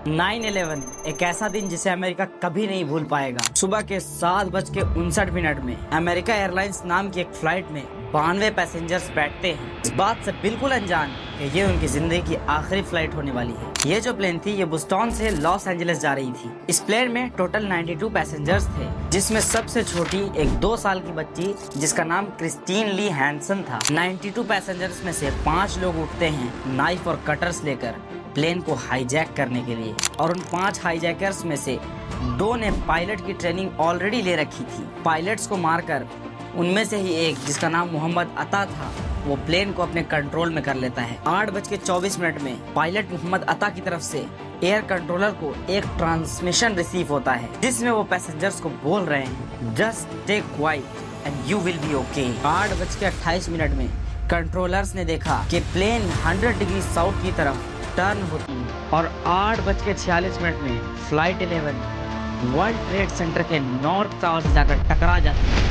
9/11 एक ऐसा दिन जिसे अमेरिका कभी नहीं भूल पाएगा। सुबह के 7:59 में अमेरिका एयरलाइंस नाम की एक फ्लाइट में 92 पैसेंजर्स बैठते हैं, इस बात से बिल्कुल अनजान कि ये उनकी जिंदगी की आखिरी फ्लाइट होने वाली है। ये जो प्लेन थी ये बोस्टन से लॉस एंजलिस जा रही थी। इस प्लेन में टोटल 92 पैसेंजर्स थे, जिसमें सबसे छोटी एक 2 साल की बच्ची जिसका नाम क्रिस्टीन ली हैंसन था। 92 पैसेंजर्स में से 5 लोग उठते हैं नाइफ और कटर्स लेकर प्लेन को हाईजैक करने के लिए, और उन 5 हाईजैकर्स में से 2 ने पायलट की ट्रेनिंग ऑलरेडी ले रखी थी। पायलट्स को मारकर उनमें से ही एक, जिसका नाम मोहम्मद अता था, वो प्लेन को अपने कंट्रोल में कर लेता है। 8:24 में पायलट मोहम्मद अता की तरफ से एयर कंट्रोलर को एक ट्रांसमिशन रिसीव होता है, जिसमें वो पैसेंजर्स को बोल रहे हैं, just take quiet and you will be okay. 8:28 में कंट्रोलर्स ने देखा कि प्लेन 100 डिग्री साउथ की तरफ टर्न होती है, और 8:46 में फ्लाइट 11 वर्ल्ड ट्रेड सेंटर के नॉर्थ टावर से जाकर टकरा जाती है।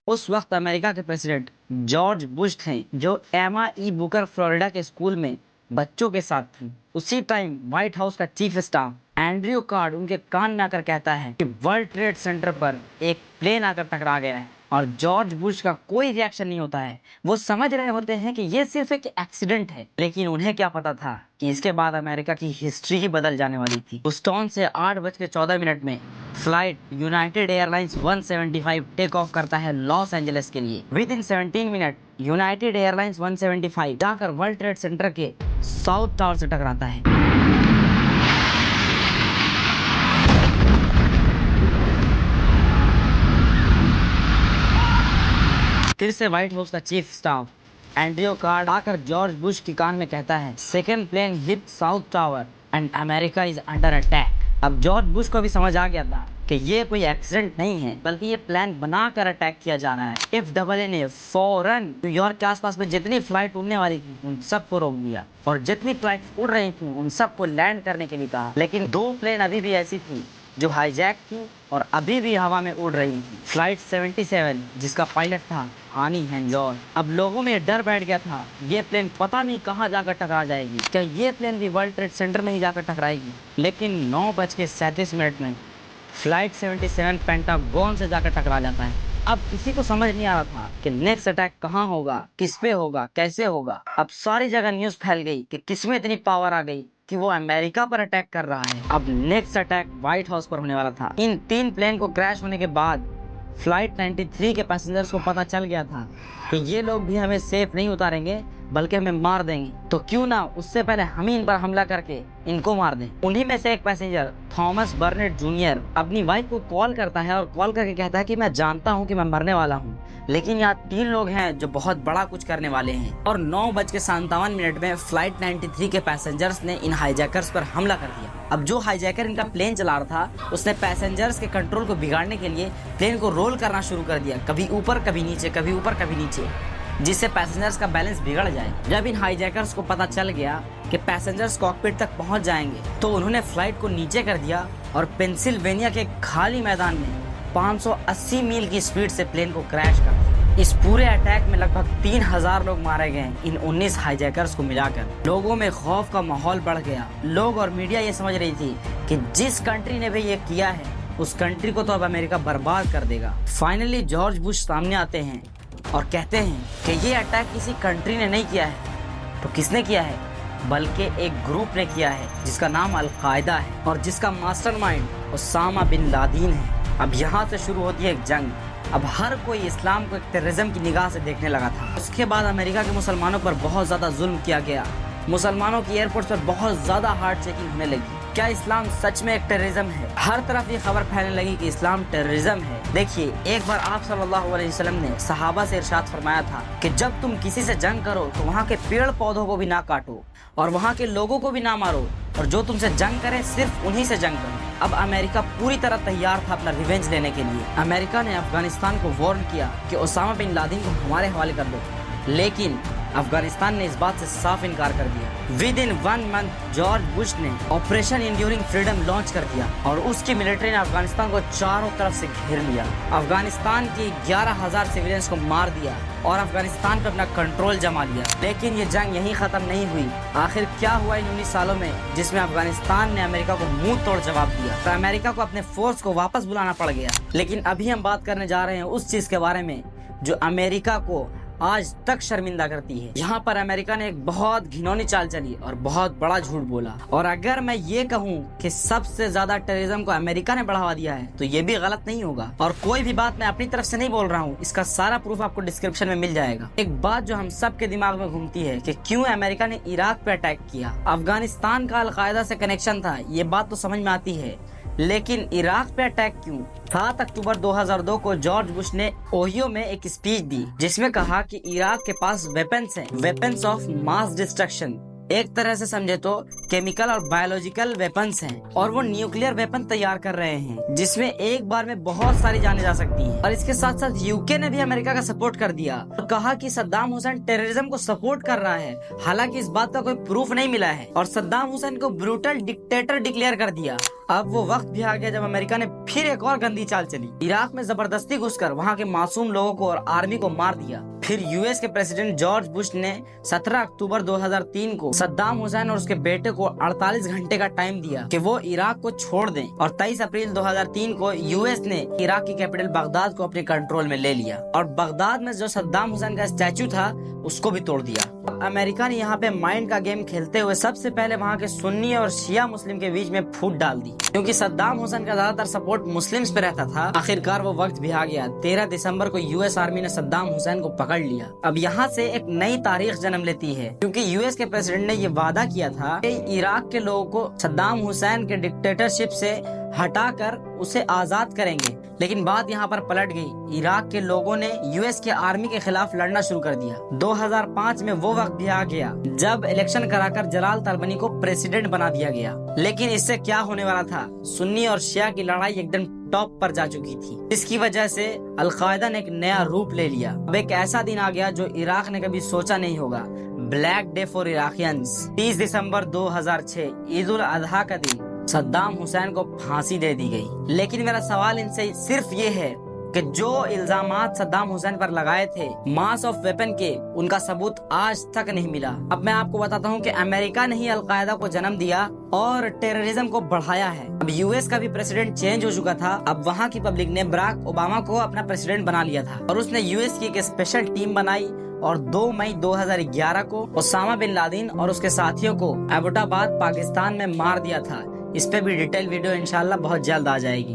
उस वक्त अमेरिका के प्रेसिडेंट जॉर्ज बुश थे, जो एमा ई बुकर फ्लोरिडा के स्कूल में बच्चों के साथ थी। उसी टाइम व्हाइट हाउस का चीफ स्टाफ एंड्रयू कार्ड उनके कान में आकर कहता है कि वर्ल्ड ट्रेड सेंटर पर एक प्लेन आकर टकरा गया है, और जॉर्ज बुश का कोई रिएक्शन नहीं होता है। वो समझ रहे होते हैं कि ये सिर्फ एक एक्सीडेंट है, लेकिन उन्हें क्या पता था कि इसके बाद अमेरिका की हिस्ट्री ही बदल जाने वाली थी। बोस्टन से 8:14 में flight United Airlines 175 take off करता है लॉस एंजलिस के लिए। Within 17 minute United Airlines 175 जाकर वर्ल्ड ट्रेड सेंटर के साउथ टावर से टकराता है। फिर से व्हाइट हाउस का चीफ स्टाफ एंड्रयू कार्ड आकर जॉर्ज बुश की कान में कहता है, second plane hit South Tower and America is under attack. अब जॉर्ज बुश को भी समझ आ गया था कि ये कोई एक्सीडेंट नहीं है, बल्कि ये प्लान बनाकर अटैक किया जाना है। FAA ने फौरन न्यूयॉर्क के आसपास में जितनी फ्लाइट उड़ने वाली थी उन सबको रोक दिया, और जितनी फ्लाइट उड़ रही थी उन सबको लैंड करने के लिए कहा। लेकिन 2 प्लेन अभी भी ऐसी थी जो हाईजैक थी और अभी भी हवा में उड़ रही थी। फ्लाइट 77 जिसका पायलट था हानी हैंजॉन। अब लोगों में डर बैठ गया था, ये प्लेन पता नहीं कहाँ जाकर टकरा जाएगी, क्या ये प्लेन भी वर्ल्ड ट्रेड सेंटर में ही जाकर टकराएगी। लेकिन 9:37 में फ्लाइट 77 पेंटागन से जाकर टकरा जाता है। अब किसी को समझ नहीं आ रहा था कि नेक्स्ट अटैक कहाँ होगा, किस पे होगा, कैसे होगा। अब सारी जगह न्यूज़ फैल गई कि किसमें इतनी पावर आ गई कि वो अमेरिका पर अटैक कर रहा है। अब नेक्स्ट अटैक व्हाइट हाउस पर होने वाला था। इन 3 प्लेन को क्रैश होने के बाद फ्लाइट 93 के पैसेंजर्स को पता चल गया था कि ये लोग भी हमें सेफ नहीं उतारेंगे, बल्कि हमें मार देंगे, तो क्यों ना उससे पहले हम ही इन पर हमला करके इनको मार दें। उन्हीं में से एक पैसेंजर थॉमस बर्नेट जूनियर अपनी वाइफ को कॉल करता है, और कॉल करके कहता है कि मैं जानता हूं कि मैं मरने वाला हूं, लेकिन यहाँ 3 लोग हैं जो बहुत बड़ा कुछ करने वाले हैं। और 9:57 में फ्लाइट 93 के पैसेंजर्स ने इन हाईजैकर्स पर हमला कर दिया। अब जो हाईजैकर इनका प्लेन चला रहा था, उसने पैसेंजर्स के कंट्रोल को बिगाड़ने के लिए प्लेन को रोल करना शुरू कर दिया, कभी ऊपर कभी नीचे, कभी ऊपर कभी नीचे, जिससे पैसेंजर्स का बैलेंस बिगड़ जाए। जब इन हाईजैकर्स को पता चल गया कि पैसेंजर्स कॉकपिट तक पहुंच जाएंगे, तो उन्होंने फ्लाइट को नीचे कर दिया और पेंसिल्वेनिया के खाली मैदान में 580 मील की स्पीड से प्लेन को क्रैश कर दिया। इस पूरे अटैक में लगभग 3000 लोग मारे गए इन 19 हाईजैकर्स को मिलाकर। लोगों में खौफ का माहौल बढ़ गया। लोग और मीडिया ये समझ रही थी कि जिस कंट्री ने भी ये किया है, उस कंट्री को तो अब अमेरिका बर्बाद कर देगा। फाइनली जॉर्ज बुश सामने आते हैं और कहते हैं कि ये अटैक किसी कंट्री ने नहीं किया है, तो किसने किया है, बल्कि एक ग्रुप ने किया है जिसका नाम अल-कायदा है, और जिसका मास्टरमाइंड उसामा बिन लादेन है। अब यहाँ से शुरू होती है एक जंग। अब हर कोई इस्लाम को एक टेररिज्म की निगाह से देखने लगा था। उसके बाद अमेरिका के मुसलमानों पर बहुत ज़्यादा जुल्म किया गया। मुसलमानों की एयरपोर्ट पर बहुत ज़्यादा हार्ड चेकिंग होने लगी। क्या इस्लाम सच में एक टेररिज्म है? हर तरफ ये खबर फैलने लगी कि इस्लाम टेररिज्म है। देखिए, एक बार आप सल्लल्लाहु अलैहि वसल्लम ने सहाबा से इरशाद फरमाया था कि जब तुम किसी से जंग करो तो वहाँ के पेड़ पौधों को भी ना काटो और वहाँ के लोगों को भी ना मारो, और जो तुमसे जंग करे सिर्फ उन्हीं से जंग करो। अब अमेरिका पूरी तरह तैयार था अपना रिवेंज लेने के लिए। अमेरिका ने अफगानिस्तान को वार्न किया कि ओसामा बिन लादेन को हमारे हवाले कर दो, लेकिन अफगानिस्तान ने इस बात से साफ इनकार कर दिया। With in 1 month George Bush ने ऑपरेशन इंड्यूरिंग फ्रीडम लॉन्च कर दिया और उसकी मिलिट्री ने अफगानिस्तान को चारों तरफ से घेर लिया। अफगानिस्तान की 11,000 सिविलियंस को मार दिया और अफगानिस्तान पर अपना कंट्रोल जमा लिया। लेकिन ये जंग यहीं खत्म नहीं हुई। आखिर क्या हुआ इन 19 सालों में जिसमें अफगानिस्तान ने अमेरिका को मुंह तोड़ जवाब दिया, तो अमेरिका को अपने फोर्स को वापस बुलाना पड़ गया। लेकिन अभी हम बात करने जा रहे हैं उस चीज के बारे में जो अमेरिका को आज तक शर्मिंदा करती है। यहाँ पर अमेरिका ने एक बहुत घिनौनी चाल चली और बहुत बड़ा झूठ बोला। और अगर मैं ये कहूँ कि सबसे ज्यादा टेररिज्म को अमेरिका ने बढ़ावा दिया है तो ये भी गलत नहीं होगा। और कोई भी बात मैं अपनी तरफ से नहीं बोल रहा हूँ, इसका सारा प्रूफ आपको डिस्क्रिप्शन में मिल जाएगा। एक बात जो हम सब के दिमाग में घूमती है कि क्यों अमेरिका ने इराक पे अटैक किया। अफगानिस्तान का अलकायदा से कनेक्शन था, ये बात तो समझ में आती है, लेकिन इराक पे अटैक क्यों? 7 अक्टूबर 2002 को जॉर्ज बुश ने ओहियो में एक स्पीच दी जिसमें कहा कि इराक के पास वेपन्स हैं, वेपन्स ऑफ मास डिस्ट्रक्शन। एक तरह से समझे तो केमिकल और बायोलॉजिकल वेपन्स हैं और वो न्यूक्लियर वेपन तैयार कर रहे हैं जिसमें एक बार में बहुत सारी जानें जा सकती हैं। और इसके साथ साथ यूके ने भी अमेरिका का सपोर्ट कर दिया और कहा कि सद्दाम हुसैन टेररिज्म को सपोर्ट कर रहा है। हालांकि इस बात का कोई प्रूफ नहीं मिला है और सद्दाम हुसैन को ब्रूटल डिक्टेटर डिक्लेयर कर दिया। अब वो वक्त भी आ गया जब अमेरिका ने फिर एक और गंदी चाल चली। इराक में जबरदस्ती घुसकर वहाँ के मासूम लोगों को और आर्मी को मार दिया। फिर यूएस के प्रेसिडेंट जॉर्ज बुश ने 17 अक्टूबर 2003 को सद्दाम हुसैन और उसके बेटे को 48 घंटे का टाइम दिया कि वो इराक को छोड़ दें और 23 अप्रैल 2003 को यूएस ने इराक की कैपिटल बगदाद को अपने कंट्रोल में ले लिया और बगदाद में जो सद्दाम हुसैन का स्टैचू था उसको भी तोड़ दिया। अमेरिका ने यहाँ पे माइंड का गेम खेलते हुए सबसे पहले वहाँ के सुन्नी और शिया मुस्लिम के बीच में फूट डाल दी। क्योंकि सद्दाम हुसैन का ज्यादातर सपोर्ट मुस्लिम्स पे रहता था, आखिरकार वो वक्त भी आ गया। 13 दिसंबर को यूएस आर्मी ने सद्दाम हुसैन को पकड़ लिया। अब यहाँ से एक नई तारीख जन्म लेती है क्योंकि यूएस के प्रेसिडेंट ने ये वादा किया था कि इराक के लोगों को सद्दाम हुसैन के डिक्टेटरशिप से हटाकर उसे आजाद करेंगे। लेकिन बात यहाँ पर पलट गई। इराक के लोगों ने यूएस के आर्मी के खिलाफ लड़ना शुरू कर दिया। 2005 में वो वक्त भी आ गया जब इलेक्शन कराकर जलाल तलबनी को प्रेसिडेंट बना दिया गया। लेकिन इससे क्या होने वाला था, सुन्नी और शिया की लड़ाई एकदम टॉप पर जा चुकी थी। इसकी वजह से अलकायदा ने एक नया रूप ले लिया। अब एक ऐसा दिन आ गया जो इराक ने कभी सोचा नहीं होगा। Black day for Iraqians. 30 दिसंबर 2006 ईद उल अजहा का दिन सद्दाम हुसैन को फांसी दे दी गई। लेकिन मेरा सवाल इनसे सिर्फ ये है कि जो इल्जामात सद्दाम हुसैन पर लगाए थे मास ऑफ वेपन के, उनका सबूत आज तक नहीं मिला। अब मैं आपको बताता हूँ कि अमेरिका ने ही अलकायदा को जन्म दिया और टेररिज्म को बढ़ाया है। अब यूएस का भी प्रेसिडेंट चेंज हो चुका था। अब वहाँ की पब्लिक ने बराक ओबामा को अपना प्रेसिडेंट बना लिया था और उसने यूएस की एक स्पेशल टीम बनाई और 2 मई 2011 को ओसामा बिन लादेन और उसके साथियों को एबोटाबाद पाकिस्तान में मार दिया था। इस पे भी डिटेल वीडियो इंशाल्लाह बहुत जल्द आ जाएगी।